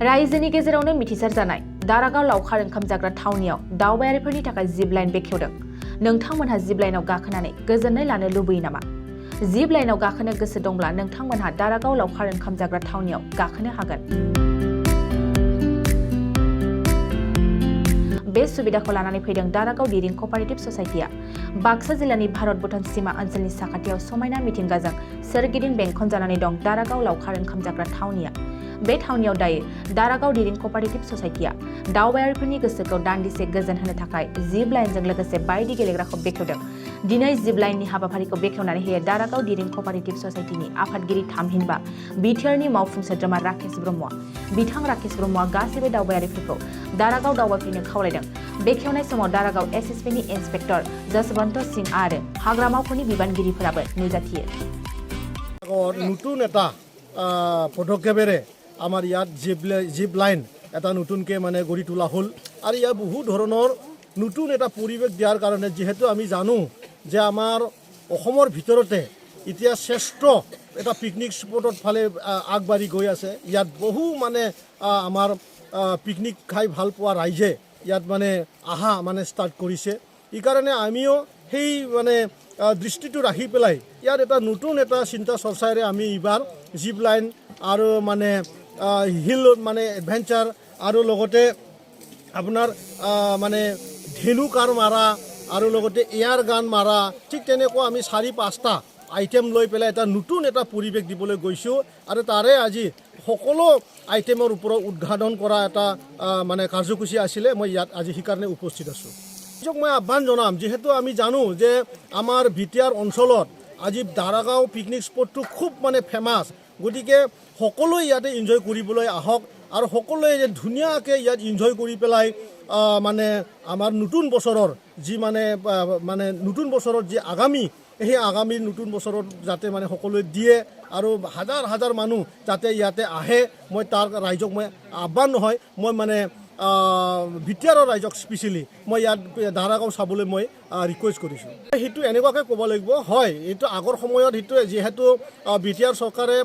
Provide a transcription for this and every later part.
रायजोनि गेजेरावनो मिथिसार जानाय दारागाव लावखार ओंखाम जाग्रा थावनियाव दावबायारिफोरनि थाखाय जिप लाइन बेखेवदों। नोंथांमोनहा जिप लाइनाव गाखोनानै गोजोननाय लानो लुबैयो नामा? जिप लाइनाव गाखोनो गोसो दंब्ला नोंथांमोनहा दारागाव लावखार ओंखाम जाग्रा थावनियाव गाखोनो हागोन। बे सुबिदाखौ लानानै फैदों दारागाव दिरिं कपारेटिभ ससाइटिया। बाक्सा जिल्लानि भारत भुटान सीमा ओनसोलनि साखाथियाव समायना मिथिंगाजों सोरगिदिं बेंखनजानानै दं दारागाव लावखार ओंखाम जाग्रा थावनिया। बे थावनियाव दायो दारागाव दिरिं कपारेटिभ ससाइटिया दावबायारिफोरनि गोसोखौ दान्दिसे गोजोन होनो थाखाय जिप लाइनजों लोगोसे बायदि गेलेग्राखौ बेखेवदों। दिनै जिप लाइननि हाबाफारिखौ बेखेवनानै होयो दारागाव दिरिं कपारेटिभ ससाइटिनि आफादगिरि थामहिनबा बिटिआरनि मावफुं सोद्रोमा राकेश ब्रह्मआ। बिथां राकेश ब्रह्मआ गासैबो दावबायारिफोरखौ दारागाव दावबायफैनो खावलायदों। बेखेवनाय समाव दारागाव एसएसबिनि इन्सपेक्टर जसवंत सिंह आरो हाग्रामाफोरनि बिबानगिरिफोराबो नुजाथियो। নতুন এটা পদক্ষেপেৰে আমাৰ ইয়াত জিপ লাইন এটা নতুনকৈ মানে গঢ়ি তোলা হ'ল আৰু ইয়াত বহু ধৰণৰ নতুন এটা পৰিৱেশ দিয়াৰ কাৰণে যিহেতু আমি জানো যে আমাৰ অসমৰ ভিতৰতে এতিয়া শ্ৰেষ্ঠ এটা পিকনিক স্পটৰ ফালে আগবাঢ়ি গৈ আছে। ইয়াত বহু মানে আমাৰ পিকনিক খাই ভাল পোৱা ৰাইজে ইয়াত মানে আহা মানে ষ্টাৰ্ট কৰিছে। এইকাৰণে আমিও সেই মানে দৃষ্টিটো ৰাখি পেলাই ইয়াত এটা নতুন এটা চিন্তা চৰ্চাৰে আমি এইবাৰ জিপ লাইন আৰু মানে হিল মানে এডভেঞ্চাৰ আৰু লগতে আপোনাৰ মানে ধেনু কাৰ মাৰা আৰু লগতে এয়াৰ গান মাৰা ঠিক তেনেকুৱা আমি 4-5টা আইটেম লৈ পেলাই এটা নতুন এটা পৰিৱেশ দিবলৈ গৈছোঁ আৰু তাৰে আজি সকলো আইটেমৰ ওপৰত উদ্ঘাটন কৰা এটা মানে কাৰ্যসূচী আছিলে। মই ইয়াত আজি সেইকাৰণে উপস্থিত আছোঁ। মই আহ্বান জনাম, যিহেতু আমি জানো যে আমাৰ বিটিআৰ অঞ্চলত আজি দাৰাগাঁও পিকনিক স্পটটো খুব মানে ফেমাছ। গতিকে সকলোৱে ইয়াতে এনজয় কৰিবলৈ আহক আৰু সকলোৱে যে ধুনীয়াকৈ ইয়াত এনজয় কৰি পেলাই মানে আমাৰ নতুন বছৰৰ যি মানে নতুন বছৰত যি আগামী সেই আগামী নতুন বছৰত যাতে মানে সকলোৱে দিয়ে আৰু হাজাৰ হাজাৰ মানুহ যাতে ইয়াতে আহে, মই তাৰ ৰাইজক মই আহ্বান নহয়, মই মানে বিটিআৰৰ ৰাইজক স্পেচিয়েলি মই ইয়াত দাৰাগাঁও চাবলৈ মই ৰিকুৱেষ্ট কৰিছোঁ। সেইটো এনেকুৱাকৈ ক'ব লাগিব, হয় এইটো আগৰ সময়ত সেইটো যিহেতু বিটিআৰ চৰকাৰে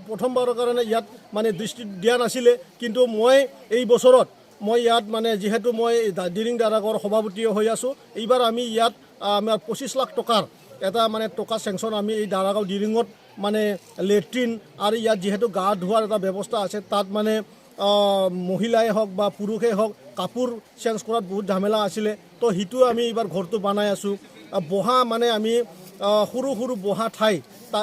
প্ৰথমবাৰৰ কাৰণে ইয়াত মানে দৃষ্টি দিয়া নাছিলে, কিন্তু মই এই বছৰত মই ইয়াত মানে যিহেতু মই দিৰিং দাৰাগাঁৱৰ সভাপতি হৈ আছোঁ, এইবাৰ আমি ইয়াত আমাৰ 25 লাখ টকাৰ এটা মানে টকা চেংচন আমি এই দাৰাগাঁও দিৰিঙত মানে লেট্ৰিন আৰু ইয়াত যিহেতু গা ধোৱাৰ এটা ব্যৱস্থা আছে, তাত মানে মহিলাই হওক বা পুৰুষেই হওক কাপোৰ চেঞ্জ কৰাত বহুত ঝামেলা আছিলে, তো সেইটো আমি এইবাৰ ঘৰটো বনাই আছোঁ। বহা মানে আমি সৰু সৰু বহা ঠাই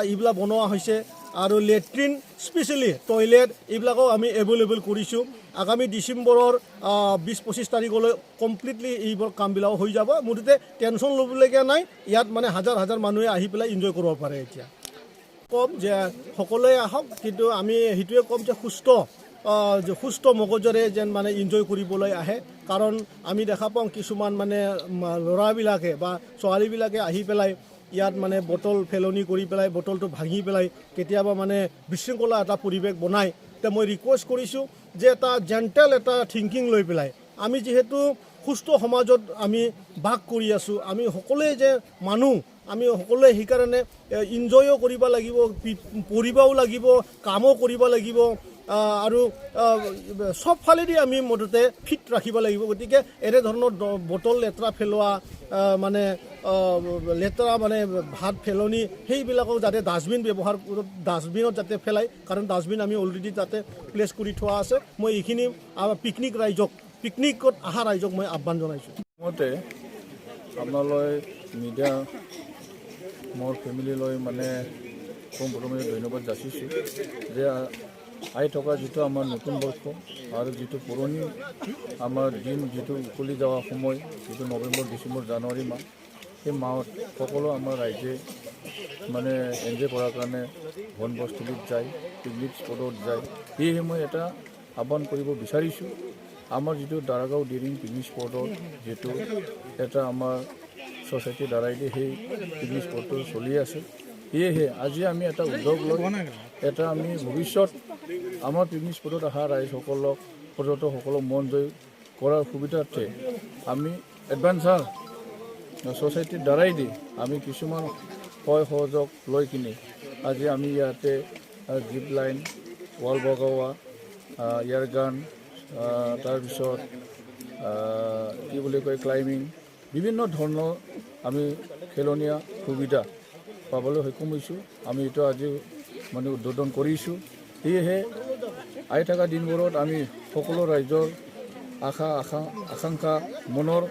এইবিলাক বনোৱা হৈছে আৰু লেট্ৰিন স্পেচিয়েলি টয়লেট এইবিলাকো আমি এভেইলেবল কৰিছোঁ। আগামী ডিচেম্বৰৰ 20-25 তাৰিখলৈ কমপ্লিটলি এইবোৰ কামবিলাক হৈ যাব। মুঠতে টেনশ্যন ল'বলগীয়া নাই, ইয়াত মানে হাজাৰ হাজাৰ মানুহে আহি পেলাই এনজয় কৰিব পাৰে। এতিয়া ক'ম যে সকলোৱে আহক, কিন্তু আমি সেইটোৱে ক'ম যে সুস্থ মগজৰে যেন মানে এনজয় কৰিবলৈ আহে। কাৰণ আমি দেখা পাওঁ কিছুমান মানে ল'ৰাবিলাকে বা ছোৱালীবিলাকে আহি পেলাই ইয়াত মানে বটল পেলনি কৰি পেলাই বটলটো ভাঙি পেলাই কেতিয়াবা মানে বিশৃংখলা এটা পৰিৱেশ বনায়। এতিয়া মই ৰিকুৱেষ্ট কৰিছোঁ যে এটা জেণ্টেল এটা থিংকিং লৈ পেলাই আমি যিহেতু সুস্থ সমাজত আমি বাস কৰি আছোঁ, আমি সকলোৱে যে মানুহ, আমি সকলোৱে সেইকাৰণে এনজয়ো কৰিব লাগিব, পঢ়িবও লাগিব, কামো কৰিব লাগিব আৰু চব ফালেদি আমি মুঠতে ফিট ৰাখিব লাগিব। গতিকে এনেধৰণৰ বটল লেতেৰা পেলোৱা মানে লেতেৰা মানে ভাত পেলনি সেইবিলাকক যাতে ডাষ্টবিন ব্যৱহাৰ ডাষ্টবিনত যাতে পেলায়, কাৰণ ডাষ্টবিন আমি অলৰেডি তাতে প্লেচ কৰি থোৱা আছে। মই এইখিনি পিকনিকত অহা ৰাইজক মই আহ্বান জনাইছোঁ। মতে আপোনালৈ মিডিয়া মোৰ ফেমিলিলৈ মানে পোনপ্ৰথমে ধন্যবাদ যাচিছোঁ যে আহি থকা যিটো আমাৰ নতুন বৰ্ষ আৰু যিটো পুৰণি আমাৰ দিন যিটো উকলি যোৱা সময়, যিটো নৱেম্বৰ, ডিচেম্বৰ, জানুৱাৰী মাহ, সেই মাহত সকলো আমাৰ ৰাইজে মানে এনজয় কৰাৰ কাৰণে বনভোজস্থলীত যায়, পিকনিক স্পটত যায়। সেয়েহে মই এটা আহ্বান কৰিব বিচাৰিছোঁ, আমাৰ যিটো দাৰাগাঁও দিৰিং পিকনিক স্পটৰ যিটো এটা আমাৰ ছ'চাইটিৰ দ্বাৰাইদি সেই পিকনিক স্পটটো চলি আছে, সেয়েহে আজি আমি এটা উদ্যোগ লৈ এটা আমি ভৱিষ্যত আমাৰ পিকনিক স্পটত অহা ৰাইজসকলক পৰ্যটকসকলক মন জয় কৰাৰ সুবিধাৰ্থে আমি এডভেঞ্চাৰ ছ'চাইটিৰ দ্বাৰাইদি আমি কিছুমান সহযোগ লৈ কিনে আজি আমি ইয়াতে জিপ লাইন, ৱাল বগোৱা ইয়াৰ গান তাৰপিছত কি বুলি কয় ক্লাইম্বিং বিভিন্ন ধৰণৰ আমি খেলনীয়া সুবিধা পাবলৈ সক্ষম হৈছোঁ আমি এইটো আজি মানে উদ্বোধন কৰিছোঁ সেয়েহে আহি থকা দিনবোৰত আমি সকলো ৰাইজৰ আকাংক্ষা মনৰ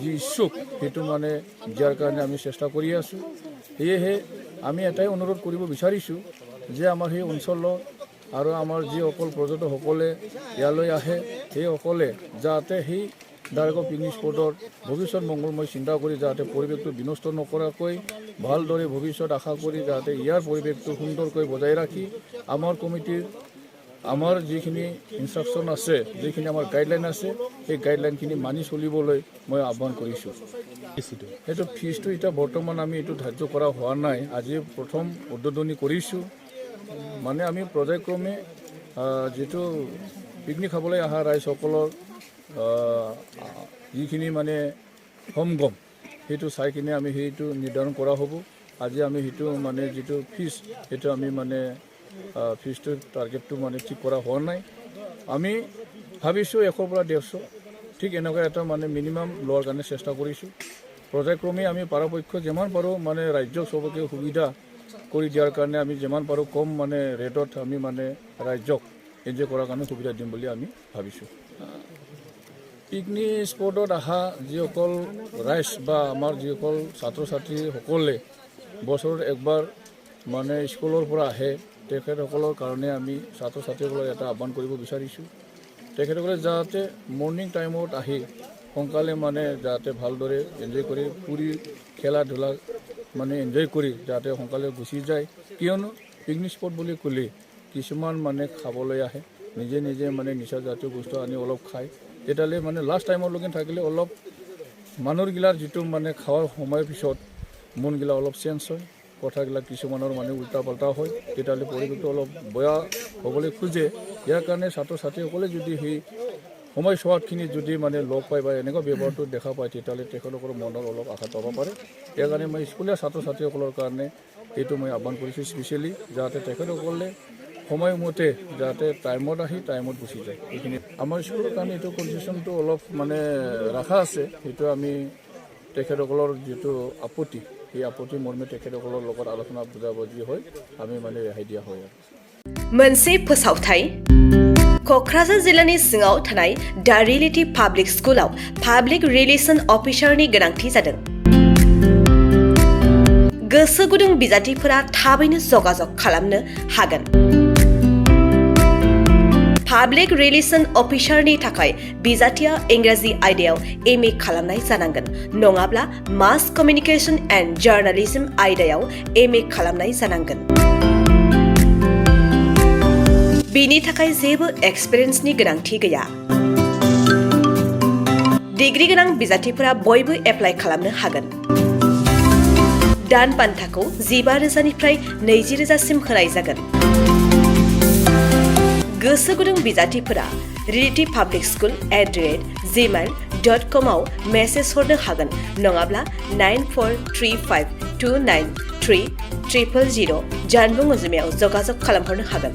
যি ইচ্ছুক সেইটো মানে দিয়াৰ কাৰণে আমি চেষ্টা কৰি আছোঁ সেয়েহে আমি এটাই অনুৰোধ কৰিব বিচাৰিছোঁ যে আমাৰ সেই অঞ্চলৰ আৰু আমাৰ যিসকল পৰ্যটকসকলে ইয়ালৈ আহে সেইসকলে যাতে সেই দাৰাগাঁও পিকনিক স্পটৰ ভৱিষ্যত মংগলময় চিন্তা কৰি যাতে পৰিৱেশটো বিনষ্ট নকৰাকৈ ভালদৰে ভৱিষ্যত আশা কৰি যাতে ইয়াৰ পৰিৱেশটো সুন্দৰকৈ বজাই ৰাখি আমাৰ কমিটিৰ আমাৰ যিখিনি ইনষ্ট্ৰাকশ্যন আছে যিখিনি আমাৰ গাইডলাইন আছে সেই গাইডলাইনখিনি মানি চলিবলৈ মই আহ্বান কৰিছোঁ সেইটো ফিজটো এতিয়া বৰ্তমান আমি এইটো ধাৰ্য কৰা হোৱা নাই আজি প্ৰথম উদ্বোধনী কৰিছোঁ মানে আমি পৰ্যায়ক্ৰমে যিটো পিকনিক খাবলৈ অহা ৰাইজসকলৰ যিখিনি মানে সমাগম সেইটো চাই কিনে আমি সেইটো নিৰ্ধাৰণ কৰা হ'ব আজি আমি সেইটো মানে যিটো ফিজ সেইটো আমি মানে ফিজটোৰ টাৰ্গেটটো মানে ঠিক কৰা হোৱা নাই আমি ভাবিছোঁ 100 পৰা 150 ঠিক এনেকুৱা এটা মানে মিনিমাম লোৱাৰ কাৰণে চেষ্টা কৰিছোঁ পৰ্যায়ক্ৰমে আমি পৰাপক্ষত যিমান পাৰোঁ মানে ৰাজ্যক চবকে সুবিধা কৰি দিয়াৰ কাৰণে আমি যিমান পাৰোঁ কম মানে ৰেটত আমি মানে ৰাজ্যক এনজয় কৰাৰ কাৰণে সুবিধা দিম বুলি আমি ভাবিছোঁ পিকনিক স্পটত অহা যিসকল ৰাইজ বা আমাৰ যিসকল ছাত্ৰ ছাত্ৰীসকলে বছৰত একবাৰ মানে স্কুলৰ পৰা আহে তেখেতসকলৰ কাৰণে আমি ছাত্ৰ ছাত্ৰীসকলক এটা আহ্বান কৰিব বিচাৰিছোঁ তেখেতসকলে যাতে মৰ্ণিং টাইমত আহি সোনকালে মানে যাতে ভালদৰে এনজয় কৰি ফুৰি খেলা ধূলা মানে এনজয় কৰি যাতে সোনকালে গুচি যায় কিয়নো পিকনিক স্পট বুলি ক'লে কিছুমান মানে খাবলৈ আহে নিজে নিজে মানে নিচা জাতীয় বস্তু আনি অলপ খায় তেতিয়াহ'লে মানে লাষ্ট টাইমলৈকে থাকিলে অলপ মানুহগিলাৰ যিটো মানে খোৱাৰ সময়ৰ পিছত মনগিলা অলপ চেঞ্জ হয় কথাগিলা কিছুমানৰ মানে উল্টা পাল্টা হয় তেতিয়াহ'লে পৰিৱেশটো অলপ বেয়া হ'বলৈ খোজে ইয়াৰ কাৰণে ছাত্ৰ ছাত্ৰীসকলে যদি সেই সময়ছোৱাতখিনি যদি মানে লগ পায় বা এনেকুৱা ব্যৱহাৰটো দেখা পায় তেতিয়াহ'লে তেখেতলোকৰ মনত অলপ আঘাত পাব পাৰে ইয়াৰ কাৰণে মই স্কুলীয়া ছাত্ৰ ছাত্ৰীসকলৰ কাৰণে এইটো মই আহ্বান কৰিছোঁ স্পেচিয়েলি যাতে তেখেতসকলে সময়মতে যাতে টাইমত আহি টাইমত গুচি যায় এইখিনি আমাৰ স্কুলৰ কাৰণে এইটো কনচিশ্যনটো অলপ মানে ৰখা আছে সেইটো আমি তেখেতসকলৰ যিটো আপত্তি সেই আপত্তি মৰ্মে তেখেতসকলৰ লগত আলোচনা বুজাবুজি হয় আমি মানে ৰেহাই দিয়া হয় मोनसे फोसावथाय क'क्राझार जिल्लानि सिङाव थानाय दा रियेलिटी पाब्लिक स्कुलाव पाब्लिक रिलेशन अफिसारनि गोनांथि जादों गोसो गुदुं बिजाथिफोरा थाबैनो जगाजग खालामनो हागोन पाब्लिक रिलेशन अफिसारनि थाखाय बिजाथिया इंराजि आयदायाव एमए खालामनाय जानांगोन नङाब्ला मास कमिउनिकेशन एन्ड जार्नालिज्म आयदायाव एमए खालामनाय जानांगोन बिनि थाखाय जेबो एक्सपिरियेन्सनि गोनांथि गैया डिग्री गोनां बिजाथिफोरा बयबो एप्लाइ खालामनो हागोन दान बान्थाखौ 15,000निफ्राय 20,000सिम होनाय जागोन गोसो गुदुं बिजाथिफोरा रियेलिटी पाब्लिक स्कुल @gmail.com आव मेसेज हरनो हागोन नङाब्ला 9435293000 जानबुं अनजिमायाव जगाजग खालामहरनो हागोन